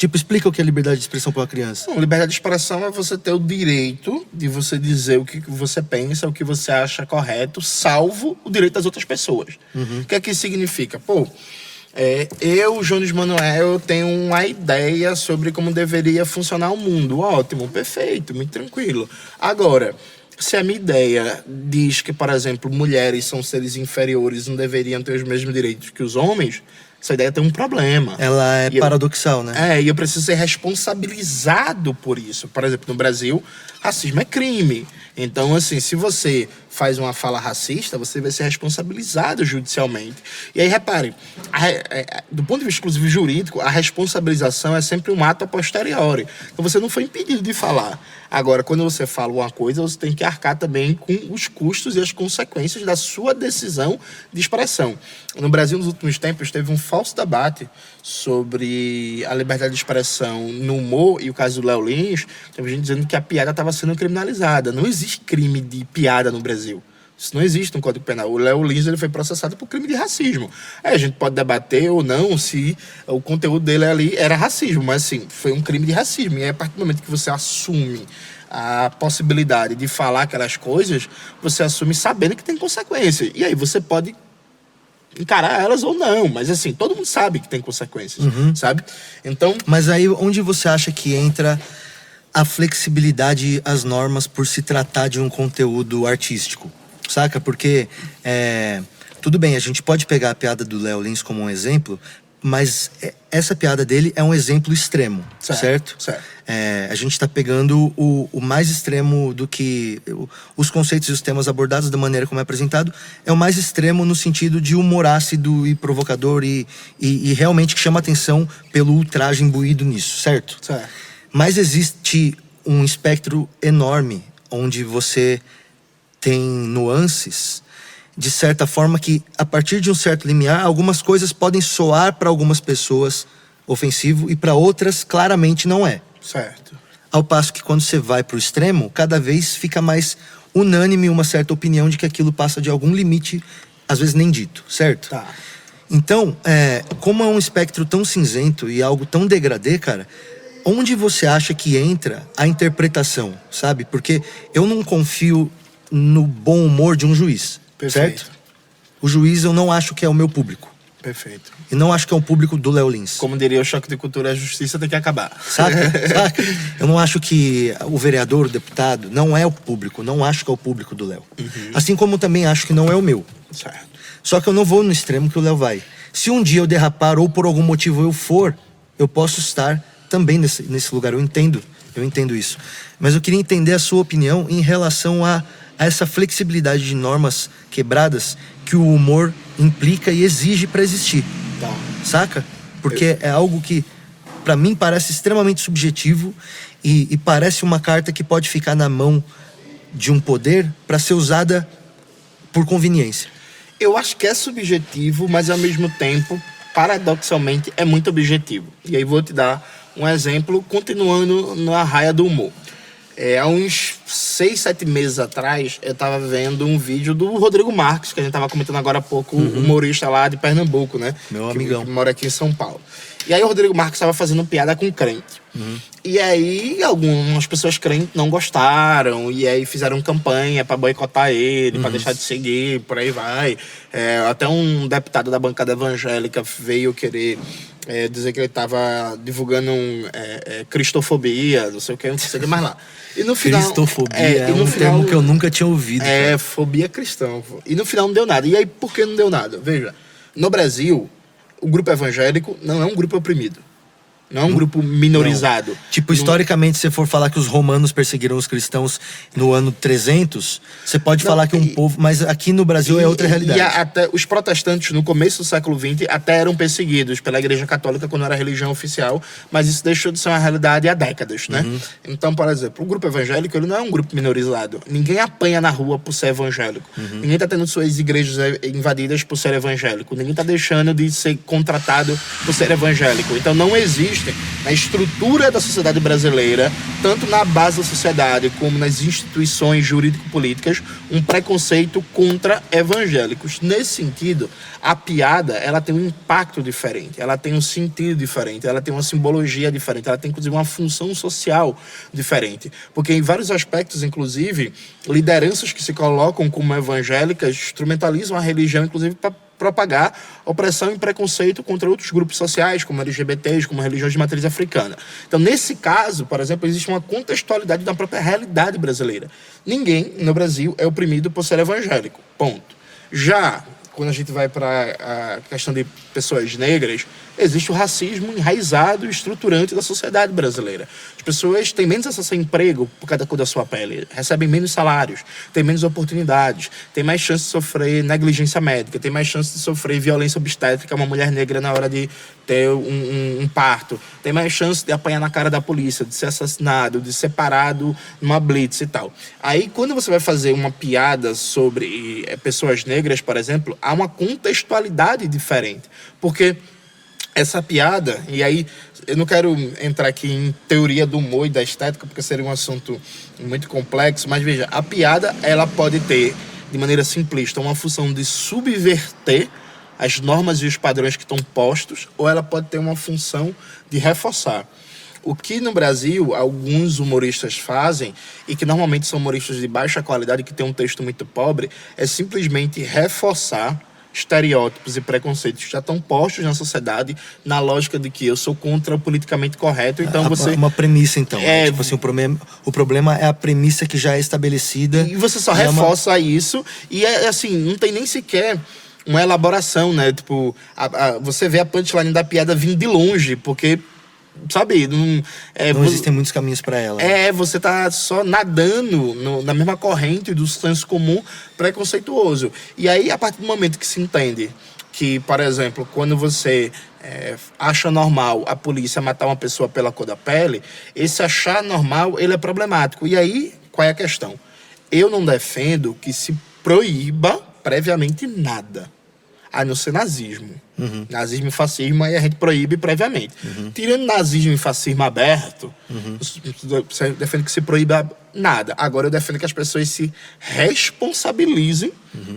Tipo, explica o que é liberdade de expressão para uma criança. Não, liberdade de expressão é você ter o direito de você dizer o que você pensa, o que você acha correto, salvo o direito das outras pessoas. O que é que isso significa? Pô, eu, Jones Manuel, tenho uma ideia sobre como deveria funcionar o mundo. Ótimo, perfeito, muito tranquilo. Agora, se a minha ideia diz que, por exemplo, mulheres são seres inferiores, não deveriam ter os mesmos direitos que os homens, essa ideia tem um problema. Ela é paradoxal, né? E eu preciso ser responsabilizado por isso. Por exemplo, no Brasil, racismo é crime. Então, assim, se você faz uma fala racista, você vai ser responsabilizado judicialmente. E aí, repare, do ponto de vista, inclusive, jurídico, a responsabilização é sempre um ato a posteriori. Então, você não foi impedido de falar. Agora, quando você fala uma coisa, você tem que arcar também com os custos e as consequências da sua decisão de expressão. No Brasil, nos últimos tempos, teve um falso debate sobre a liberdade de expressão no humor, e o caso do Léo Lins, teve gente dizendo que a piada estava sendo criminalizada. Não existe crime de piada no Brasil. Isso não existe no Código Penal. O Léo Lins, ele foi processado por crime de racismo. A gente pode debater ou não se o conteúdo dele ali era racismo, mas assim, foi um crime de racismo. E aí, a partir do momento que você assume a possibilidade de falar aquelas coisas, você assume sabendo que tem consequências. E aí você pode encarar elas ou não, mas assim, todo mundo sabe que tem consequências, sabe? Então... Mas aí, onde você acha que entra a flexibilidade às normas por se tratar de um conteúdo artístico? Saca? Porque, tudo bem, a gente pode pegar a piada do Léo Lins como um exemplo, mas essa piada dele é um exemplo extremo, certo? A gente está pegando o mais extremo do que... Os conceitos e os temas abordados da maneira como é apresentado é o mais extremo no sentido de humor ácido e provocador e realmente que chama atenção pelo ultraje imbuído nisso, certo? Mas existe um espectro enorme onde você tem nuances, de certa forma que, a partir de um certo limiar, algumas coisas podem soar para algumas pessoas ofensivo e para outras claramente não é. Certo. Ao passo que quando você vai para o extremo, cada vez fica mais unânime uma certa opinião de que aquilo passa de algum limite, às vezes nem dito, certo? Tá. Então, como é um espectro tão cinzento e algo tão degradê, cara, onde você acha que entra a interpretação, sabe? Porque eu não confio no bom humor de um juiz, certo? O juiz eu não acho que é o meu público. Perfeito. E não acho que é o público do Léo Lins. Como diria o Choque de Cultura, a justiça tem que acabar. Saca? Eu não acho que o vereador, o deputado, não é o público. Não acho que é o público do Léo. Assim como também acho que não é o meu. Certo. Só que eu não vou no extremo que o Léo vai. Se um dia eu derrapar ou por algum motivo eu for, eu posso estar também nesse lugar. Eu entendo isso. Mas eu queria entender a sua opinião em relação a essa flexibilidade de normas quebradas que o humor implica e exige para existir. Tá. Saca? Porque é algo que, para mim, parece extremamente subjetivo e parece uma carta que pode ficar na mão de um poder para ser usada por conveniência. Eu acho que é subjetivo, mas ao mesmo tempo, paradoxalmente, é muito objetivo. E aí vou te dar um exemplo, continuando na raia do humor. Há uns 6, 7 meses atrás, eu tava vendo um vídeo do Rodrigo Marques, que a gente tava comentando agora há pouco, humorista lá de Pernambuco, né? Meu amigão. Que mora aqui em São Paulo. E aí o Rodrigo Marques tava fazendo piada com crente. E aí algumas pessoas crentes não gostaram, e aí fizeram campanha pra boicotar ele, pra deixar de seguir, por aí vai. Até um deputado da bancada evangélica veio querer dizer que ele tava divulgando cristofobia, não sei o que, não sei o que mais lá. E no final, cristofobia é um termo que eu nunca tinha ouvido. Cara. Fobia cristã. E no final não deu nada. E aí por que não deu nada? Veja, no Brasil, o grupo evangélico não é um grupo oprimido. Não é um grupo minorizado. Não. Tipo, historicamente, se você for falar que os romanos perseguiram os cristãos no ano 300, você pode falar que um povo... Mas aqui no Brasil é outra realidade. E até os protestantes, no começo do século XX, até eram perseguidos pela Igreja Católica quando era religião oficial, mas isso deixou de ser uma realidade há décadas, né? Então, por exemplo, o grupo evangélico, ele não é um grupo minorizado. Ninguém apanha na rua por ser evangélico. Ninguém tá tendo suas igrejas invadidas por ser evangélico. Ninguém tá deixando de ser contratado por ser evangélico. Então, não existe existe na estrutura da sociedade brasileira, tanto na base da sociedade como nas instituições jurídico-políticas, um preconceito contra evangélicos. Nesse sentido, a piada, ela tem um impacto diferente, ela tem um sentido diferente, ela tem uma simbologia diferente, ela tem inclusive uma função social diferente, porque em vários aspectos, inclusive, lideranças que se colocam como evangélicas instrumentalizam a religião, inclusive para propagar opressão e preconceito contra outros grupos sociais, como LGBTs, como religiões de matriz africana. Então, nesse caso, por exemplo, existe uma contextualidade da própria realidade brasileira. Ninguém no Brasil é oprimido por ser evangélico, ponto. Já quando a gente vai para a questão de pessoas negras, existe o racismo enraizado e estruturante da sociedade brasileira. As pessoas têm menos acesso a emprego por cada cor da sua pele, recebem menos salários, têm menos oportunidades, têm mais chance de sofrer negligência médica, têm mais chance de sofrer violência obstétrica, uma mulher negra na hora de ter um parto, tem mais chance de apanhar na cara da polícia, de ser assassinado, de ser parado numa blitz e tal. Aí, quando você vai fazer uma piada sobre pessoas negras, por exemplo, há uma contextualidade diferente, porque essa piada, e aí eu não quero entrar aqui em teoria do humor e da estética, porque seria um assunto muito complexo, mas veja, a piada, ela pode ter, de maneira simplista, uma função de subverter as normas e os padrões que estão postos, ou ela pode ter uma função de reforçar. O que no Brasil alguns humoristas fazem, e que normalmente são humoristas de baixa qualidade, que tem um texto muito pobre, é simplesmente reforçar estereótipos e preconceitos que já estão postos na sociedade, na lógica de que eu sou contra o politicamente correto, então você... Uma premissa, então. Tipo assim, o problema é a premissa que já é estabelecida. E você só reforça isso, e é assim, não tem nem sequer uma elaboração, né? Tipo, você vê a punchline da piada vindo de longe, porque... sabe, não existem muitos caminhos para ela. Você tá só nadando na mesma corrente do senso comum preconceituoso. E aí, a partir do momento que se entende que, por exemplo, quando você acha normal a polícia matar uma pessoa pela cor da pele, esse achar normal, ele é problemático. E aí, qual é a questão? Eu não defendo que se proíba previamente nada, a não ser nazismo. Uhum. Nazismo e fascismo, aí a gente proíbe previamente. Uhum. Tirando nazismo e fascismo aberto, você defende que se proíba nada. Agora eu defendo que as pessoas se responsabilizem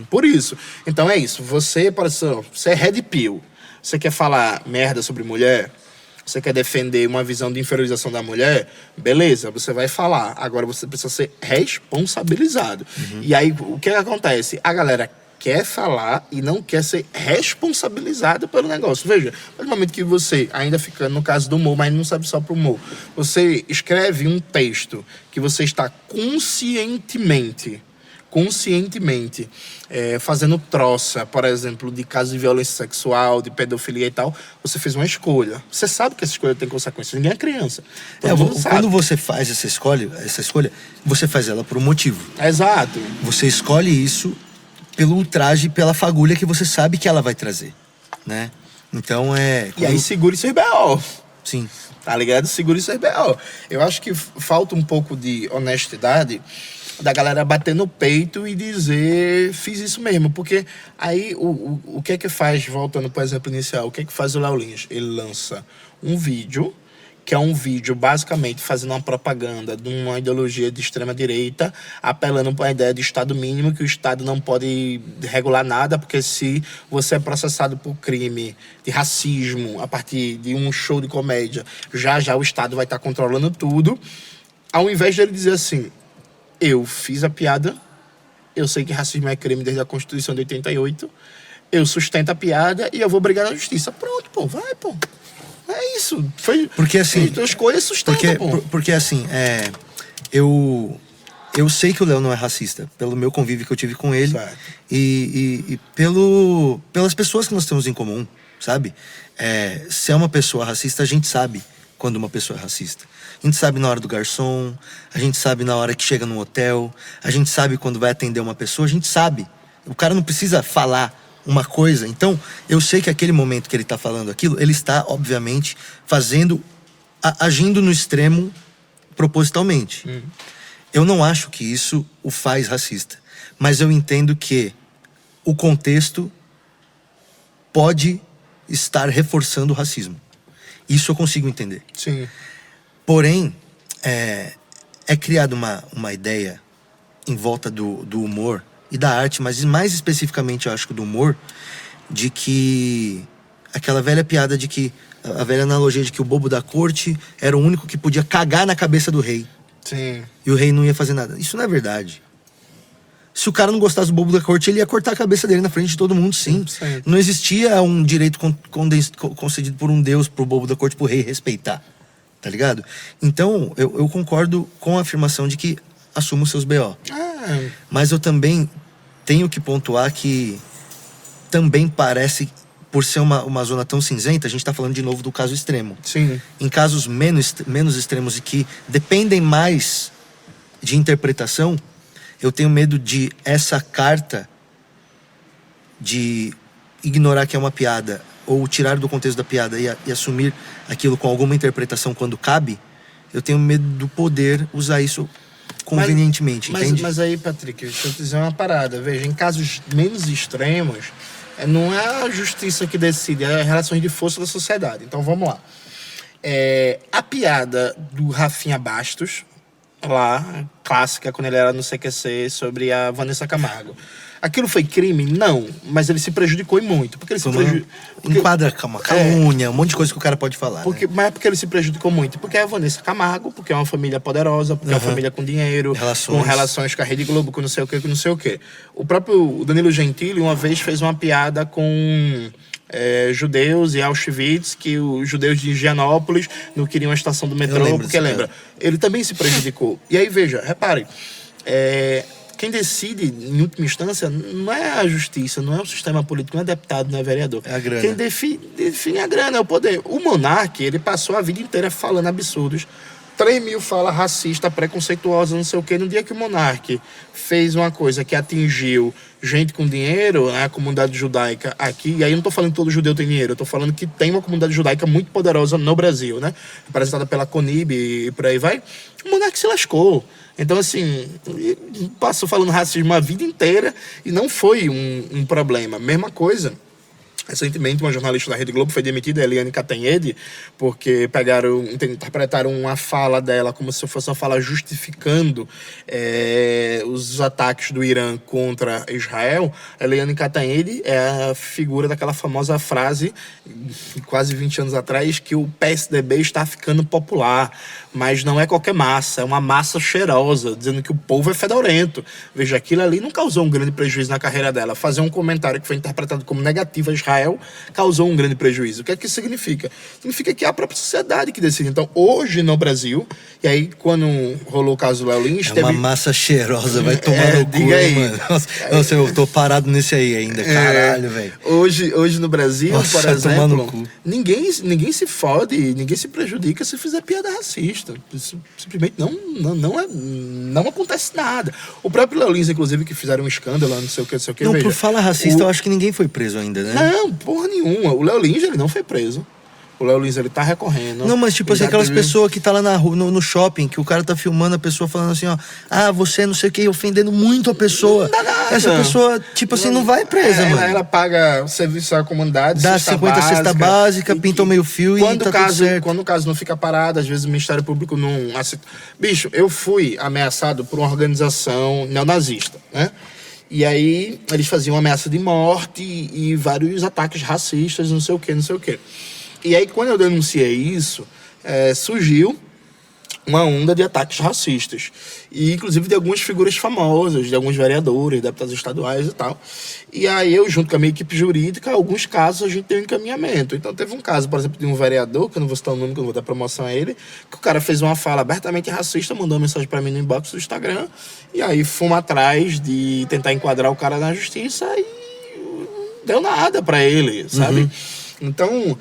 por isso. Então é isso. Você, por exemplo, você é red pill. Você quer falar merda sobre mulher? Você quer defender uma visão de inferiorização da mulher? Beleza, você vai falar. Agora você precisa ser responsabilizado. E aí, o que acontece? A galera quer falar e não quer ser responsabilizado pelo negócio. Veja, no momento que você, ainda ficando no caso do humor, mas não sabe só pro humor, você escreve um texto que você está conscientemente fazendo troça, por exemplo, de casos de violência sexual, de pedofilia e tal, você fez uma escolha. Você sabe que essa escolha tem consequências. Ninguém é criança. Quando você faz essa escolha, você faz ela por um motivo. Exato. Você escolhe isso pelo ultraje, pela fagulha que você sabe que ela vai trazer, né? Então E aí segure seus B.O. Sim. Tá ligado? Segure seus B.O. Eu acho que falta um pouco de honestidade da galera bater no peito e dizer, fiz isso mesmo. Porque aí, o que é que faz, voltando pro exemplo inicial, o que é que faz o Léo Lins? Ele lança um vídeo, que é um vídeo basicamente fazendo uma propaganda de uma ideologia de extrema-direita, apelando para a ideia de Estado mínimo, que o Estado não pode regular nada, porque se você é processado por crime de racismo a partir de um show de comédia, já o Estado vai estar controlando tudo, ao invés de ele dizer assim, eu fiz a piada, eu sei que racismo é crime desde a Constituição de 88, eu sustento a piada e eu vou brigar na justiça. Pronto, pô, vai, pô. É isso. Porque assim. Tua escolha sustenta, porque assim, eu sei que o Léo não é racista, pelo meu convívio que eu tive com ele. Certo. E pelas pessoas que nós temos em comum, sabe? Se é uma pessoa racista, a gente sabe quando uma pessoa é racista. A gente sabe na hora do garçom, a gente sabe na hora que chega num hotel, a gente sabe quando vai atender uma pessoa, a gente sabe. O cara não precisa falar uma coisa. Então, eu sei que aquele momento que ele está falando aquilo, ele está, obviamente, agindo no extremo propositalmente. Eu não acho que isso o faz racista. Mas eu entendo que o contexto pode estar reforçando o racismo. Isso eu consigo entender. Sim. Porém, é criada uma ideia em volta do humor e da arte, mas mais especificamente, eu acho que do humor, de que aquela velha piada de que, a velha analogia de que o bobo da corte era o único que podia cagar na cabeça do rei. Sim. E o rei não ia fazer nada. Isso não é verdade. Se o cara não gostasse do bobo da corte, ele ia cortar a cabeça dele na frente de todo mundo, sim. 100%. Não existia um direito concedido por um deus pro bobo da corte, pro rei respeitar. Tá ligado? Então, eu concordo com a afirmação de que assuma os seus BO. Mas eu também tenho que pontuar que também parece, por ser uma zona tão cinzenta, a gente tá falando de novo do caso extremo. Sim. Em casos menos extremos e que dependem mais de interpretação, eu tenho medo de essa carta de ignorar que é uma piada ou tirar do contexto da piada e assumir aquilo com alguma interpretação quando cabe. Eu tenho medo do poder usar isso convenientemente, entende? Mas aí, Patrick, deixa eu te dizer uma parada. Veja, em casos menos extremos, não é a justiça que decide, é as relações de força da sociedade. Então, vamos lá. A piada do Rafinha Bastos, lá, clássica, quando ele era no CQC, sobre a Vanessa Camargo. Aquilo foi crime? Não, mas ele se prejudicou e muito. Porque ele se prejudicou. Enquadra uma calúnia, um monte de coisa que o cara pode falar. Mas é porque ele se prejudicou muito. Porque é a Vanessa Camargo, porque é uma família poderosa, porque é uma família com dinheiro, com relações com a Rede Globo, com não sei o que, com não sei o que. O próprio Danilo Gentili, uma vez, fez uma piada com judeus e Auschwitz, que os judeus de Higienópolis não queriam a estação do metrô, porque lembra. Ele também se prejudicou. E aí, veja, reparem, quem decide, em última instância, não é a justiça, não é o sistema político, não é deputado, não é vereador. É a grana. Quem define a grana, é o poder. O monarca, ele passou a vida inteira falando absurdos. 3.000 falas racistas, preconceituosas, não sei o quê. No dia que o monarca fez uma coisa que atingiu gente com dinheiro, a comunidade judaica aqui, e aí eu não estou falando que todo judeu tem dinheiro, eu estou falando que tem uma comunidade judaica muito poderosa no Brasil, né? Representada pela Conib e por aí vai. O monarca se lascou. Então, assim, passou falando racismo a vida inteira e não foi um problema. Mesma coisa. Recentemente, uma jornalista da Rede Globo foi demitida, a Eliane Cantanhede, porque interpretaram uma fala dela como se fosse uma fala justificando os ataques do Irã contra Israel. A Eliane Cantanhede é a figura daquela famosa frase, quase 20 anos atrás, que o PSDB está ficando popular, mas não é qualquer massa, é uma massa cheirosa, dizendo que o povo é fedorento. Veja, aquilo ali não causou um grande prejuízo na carreira dela. Fazer um comentário que foi interpretado como negativo a Israel causou um grande prejuízo. O que é que isso significa? Significa que é a própria sociedade que decide. Então, hoje no Brasil, e aí quando rolou o caso do Léo Lins... uma massa cheirosa, vai tomar no cu, aí. Mano. Nossa, eu tô parado nesse aí ainda, caralho, velho. Hoje no Brasil, Nossa, por exemplo, cu. ninguém se fode, ninguém se prejudica se fizer piada racista. Simplesmente não acontece nada. O próprio Léo Lins, inclusive, que fizeram um escândalo, não sei o que. Não, veja, por fala racista, eu acho que ninguém foi preso ainda, né? Não, porra nenhuma. O Léo Lins, ele não foi preso. O Léo Lins, ele tá recorrendo. Não, mas tipo assim, aquelas pessoas que tá lá na rua, no shopping, que o cara tá filmando a pessoa falando assim, ó, você não sei o que, ofendendo muito a pessoa. Não dá nada. Essa pessoa, tipo assim, não vai presa, mano. Ela paga o serviço à comunidade, dá 50 cesta básica, pinta o meio fio e tá tudo certo. Quando o caso não fica parado, às vezes o Ministério Público não aceita. Bicho, eu fui ameaçado por uma organização neonazista, né? E aí eles faziam ameaça de morte e vários ataques racistas, não sei o que. E aí, quando eu denunciei isso, surgiu uma onda de ataques racistas. E, inclusive, de algumas figuras famosas, de alguns vereadores, deputados estaduais e tal. E aí, eu, junto com a minha equipe jurídica, alguns casos a gente tem um encaminhamento. Então, teve um caso, por exemplo, de um vereador, que eu não vou citar o nome, que eu não vou dar promoção a ele, que o cara fez uma fala abertamente racista, mandou uma mensagem pra mim no inbox do Instagram, e aí fomos atrás de tentar enquadrar o cara na justiça e deu nada pra ele, sabe? Uhum. Então,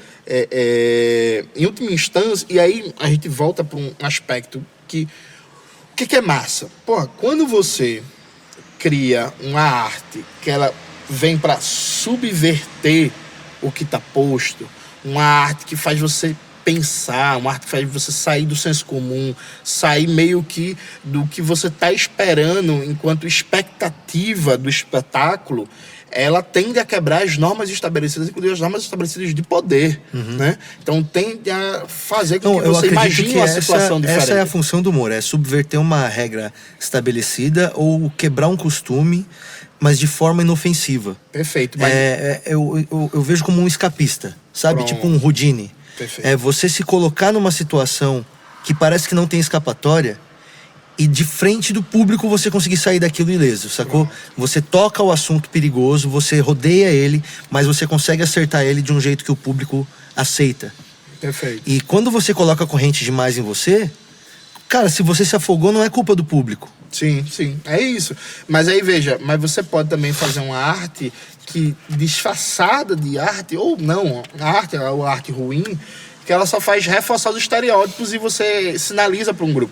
em última instância, e aí a gente volta para um aspecto que... O que é massa? Porra, quando você cria uma arte que ela vem para subverter o que está posto, uma arte que faz você pensar, uma arte que faz você sair do senso comum, sair meio que do que você está esperando enquanto expectativa do espetáculo, ela tende a quebrar as normas estabelecidas, inclusive as normas estabelecidas de poder, né? Então tende a fazer com que você imagine uma situação diferente. Essa é a função do humor, é subverter uma regra estabelecida ou quebrar um costume, mas de forma inofensiva. Perfeito. Mas... Eu vejo como um escapista, sabe? Pronto. Tipo um Houdini. Perfeito. É você se colocar numa situação que parece que não tem escapatória e de frente do público você conseguir sair daquilo ileso, sacou? Você toca o assunto perigoso, você rodeia ele, mas você consegue acertar ele de um jeito que o público aceita. Perfeito. E quando você coloca a corrente demais em você, cara, se você se afogou, não é culpa do público. Sim, sim, é isso. Mas aí veja, mas você pode também fazer uma arte que disfarçada de arte, ou não, a arte é uma arte ruim, que ela só faz reforçar os estereótipos e você sinaliza para um grupo.